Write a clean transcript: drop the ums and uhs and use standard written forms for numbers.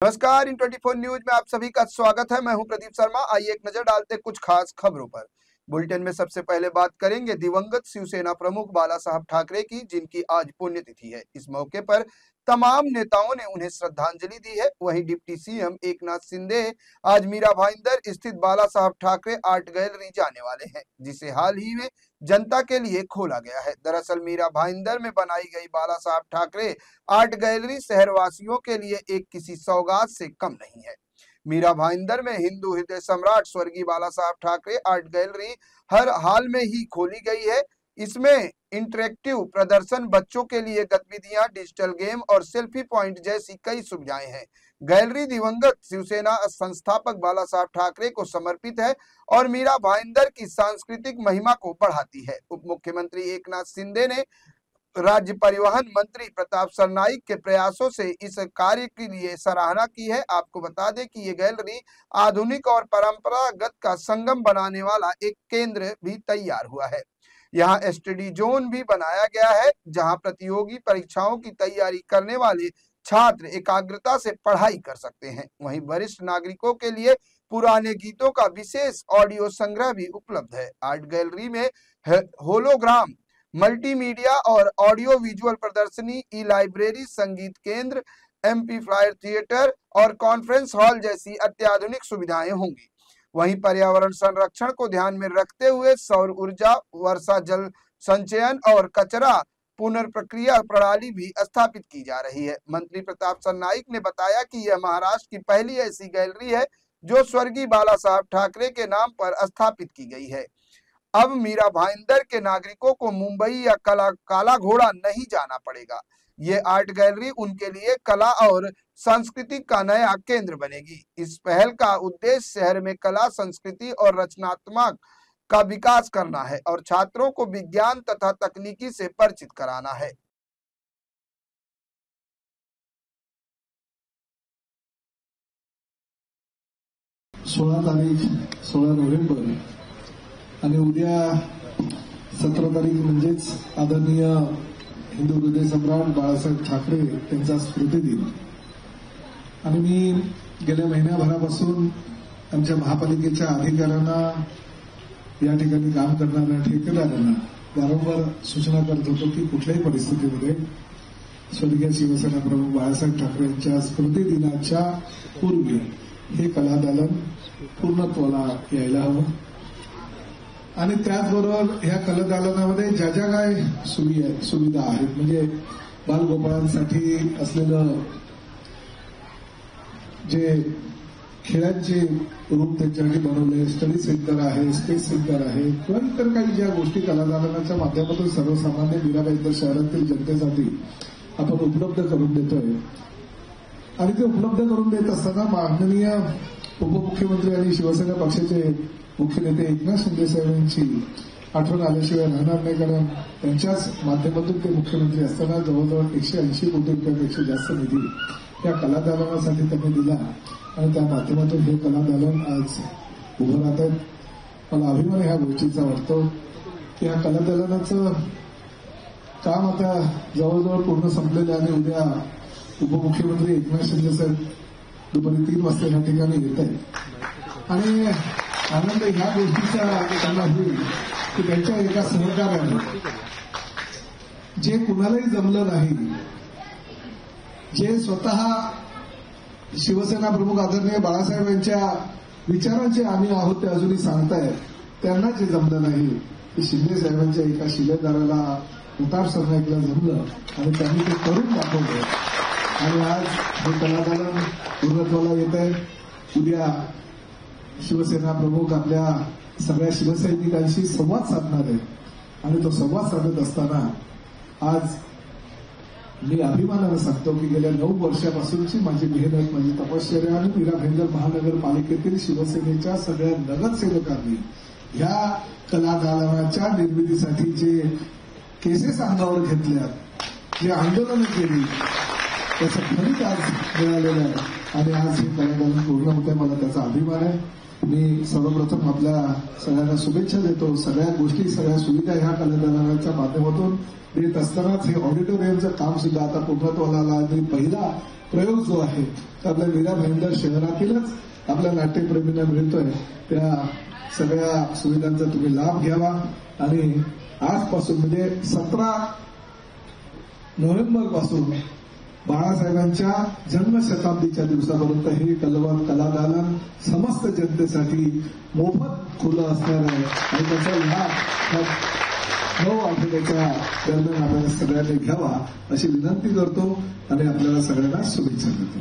नमस्कार, in 24 news में आप सभी का स्वागत है। मैं हूं प्रदीप शर्मा। आइए एक नजर डालते हैं कुछ खास खबरों पर। बुलेटिन में सबसे पहले बात करेंगे दिवंगत शिवसेना प्रमुख बाला साहब ठाकरे की, जिनकी आज पुण्यतिथि है। इस मौके पर तमाम नेताओं ने उन्हें श्रद्धांजलि दी है। वहीं डिप्टी सीएम एकनाथ शिंदे आज मीरा भाईंदर स्थित बाला साहब ठाकरे आर्ट गैलरी जाने वाले हैं, जिसे हाल ही में जनता के लिए खोला गया है। दरअसल मीरा भाईंदर में बनाई गई बाला साहब ठाकरे आर्ट गैलरी शहरवासियों के लिए एक किसी सौगात से कम नहीं है। मीरा भाईंदर में हिंदू हृदय सम्राट स्वर्गीय बाला साहब ठाकरे आर्ट गैलरी हर हाल में ही खोली गई है। इसमें इंटरेक्टिव प्रदर्शन, बच्चों के लिए गतिविधियां, डिजिटल गेम और सेल्फी पॉइंट जैसी कई सुविधाएं हैं। गैलरी दिवंगत शिवसेना संस्थापक बाला साहब ठाकरे को समर्पित है और मीरा भाईंदर की सांस्कृतिक महिमा को बढ़ाती है। उप मुख्यमंत्री एकनाथ शिंदे ने राज्य परिवहन मंत्री प्रताप सरनाईक के प्रयासों से इस कार्य के लिए सराहना की है। आपको बता दें कि ये गैलरी आधुनिक और परंपरागत का संगम बनाने वाला एक केंद्र भी तैयार हुआ है। यहाँ स्टडी जोन भी बनाया गया है, जहां प्रतियोगी परीक्षाओं की तैयारी करने वाले छात्र एकाग्रता से पढ़ाई कर सकते हैं। वहीं वरिष्ठ नागरिकों के लिए पुराने गीतों का विशेष ऑडियो संग्रह भी उपलब्ध है। आर्ट गैलरी में होलोग्राम, मल्टीमीडिया और ऑडियो विजुअल प्रदर्शनी, ई लाइब्रेरी, संगीत केंद्र, एम्पलीफायर थिएटर और कॉन्फ्रेंस हॉल जैसी अत्याधुनिक सुविधाएं होंगी। वहीं पर्यावरण संरक्षण को ध्यान में रखते हुए सौर ऊर्जा, वर्षा जल संचयन और कचरा पुनर्प्रक्रिया प्रणाली भी स्थापित की जा रही है। मंत्री प्रताप सरनाईक ने बताया कि यह महाराष्ट्र की पहली ऐसी गैलरी है जो स्वर्गीय बाला साहब ठाकरे के नाम पर स्थापित की गई है। अब मीरा भाईंदर के नागरिकों को मुंबई या काला घोड़ा नहीं जाना पड़ेगा। ये आर्ट गैलरी उनके लिए कला और संस्कृति का नया केंद्र बनेगी। इस पहल का उद्देश्य शहर में कला, संस्कृति और रचनात्मक का विकास करना है और छात्रों को विज्ञान तथा तकनीकी से परिचित कराना है। 16 नोव्हेंबर आणि उद्या 17 तारीख म्हणजेच आदरणीय हिंदू हृदय सम्राट बाळासाहेब ठाकरे यांचा स्मृतिदिन। आणि मी गेल्या महिन्याभरापासून आमच्या महापालिकेच्या अधिकाऱ्यांना, या ठिकाणी काम करणाऱ्या ठेकेदारांना वारंवार सूचना करत होतो की कुठल्याही परिस्थितीमध्ये स्वर्गीय शिवसेना प्रमुख बाळासाहेब ठाकरे यांच्या स्मृतिदिनाच्या पूर्वी हे कलादालन पूर्णत्वाला यायला हवं। आणि त्याचबरोबर ह्या कलादालनामध्ये ज्या ज्या काय सुविधा आहेत, म्हणजे बालगोपाळांसाठी असलेलं जे खेळांचे रूप त्यांच्यासाठी बनवले, स्टडी सेंटर आहे, स्पेस सेंटर आहे किंवा इतर काही ज्या गोष्टी कलादालनाच्या माध्यमातून सर्वसामान्य मीरा शहरातील जनतेसाठी आपण उपलब्ध करून देतोय। आणि ते उपलब्ध करून देत असताना माननीय उपमुख्यमंत्री आणि शिवसेना पक्षाचे मुख्य नेते एकनाथ शिंदे साहेब यांची आठवण आल्याशिवाय राहणार नाही, कारण त्यांच्याच माध्यमातून ते मुख्यमंत्री असताना जवळजवळ 180 कोटी रुपयापेक्षा जास्त निधी या कलादालनासाठी त्यांनी दिला आणि त्या माध्यमातून हे कलादालन आज उभं राहत आहे। मला अभिमान ह्या गोष्टीचा वाटतो की ह्या कलादालनाचं काम आता जवळजवळ पूर्ण संपलेलं आहे आणि उद्या उपमुख्यमंत्री एकनाथ शिंदे साहेब दुपारी 3 वाजता या ठिकाणी येत आहेत। आणि आनंद ह्या गोष्टीचा त्यांना होईल की त्यांच्या एका सहकार्याने जे कुणालाही जमलं नाही, जे स्वतः शिवसेना प्रमुख आदरणीय बाळासाहेब यांच्या विचारांचे आम्ही आहोत ते अजूनही सांगतायत, त्यांना जे जमलं नाही ते शिंदे साहेबांच्या एका शिलेदाराला प्रताप सरनाईकला जमलं आणि त्यांनी ते करून दाखवलं आणि आज हे कलादालन पूर्णत्वाला येत आहे। उद्या शिवसेना प्रमुख आपल्या सगळ्या शिवसैनिकांशी संवाद साधणार आहेत आणि तो संवाद साधत असताना आज मी अभिमानाने सांगतो की गेल्या 9 वर्षापासूनची माझी मेहनत, माझी तपश्चर्या आणि मीरा भाईंदर महानगरपालिकेतील शिवसेनेच्या सगळ्या नगरसेवकांनी ह्या कलादालनाच्या निर्मितीसाठी जे केसेस अंगावर घेतल्या, जे आंदोलनं केली, त्याचं फलित आज मिळालेलं आहे आणि आज हे कलादालन पूर्ण होत आहे। मला त्याचा अभिमान आहे। मी सर्वप्रथम आपल्या सगळ्यांना शुभेच्छा देतो। सगळ्या गोष्टी, सगळ्या सुविधा ह्या कलादालनाच्या माध्यमातून देत असतानाच हे ऑडिटोरियमचं काम सुद्धा आता पूर्णत्वाला आलं आणि पहिला प्रयोग जो आहे तो आपल्या मीरा भाईंदर शहरातीलच आपल्या नाट्यप्रेमींना मिळतोय. त्या सगळ्या सुविधांचा तुम्ही लाभ घ्यावा आणि आजपासून म्हणजे 17 नोव्हेंबर पासून बाळासाहेबांच्या जन्मशताब्दीच्या दिवसापर्यंत हे कलवद कलादालन समस्त जनतेसाठी मोफत खुलं असणार आहे आणि त्याचा लाभ 9 आठवड्याच्या दरम्यान आपल्याला सगळ्यांनी घ्यावा अशी विनंती करतो आणि आपल्याला सगळ्यांना शुभेच्छा देतो.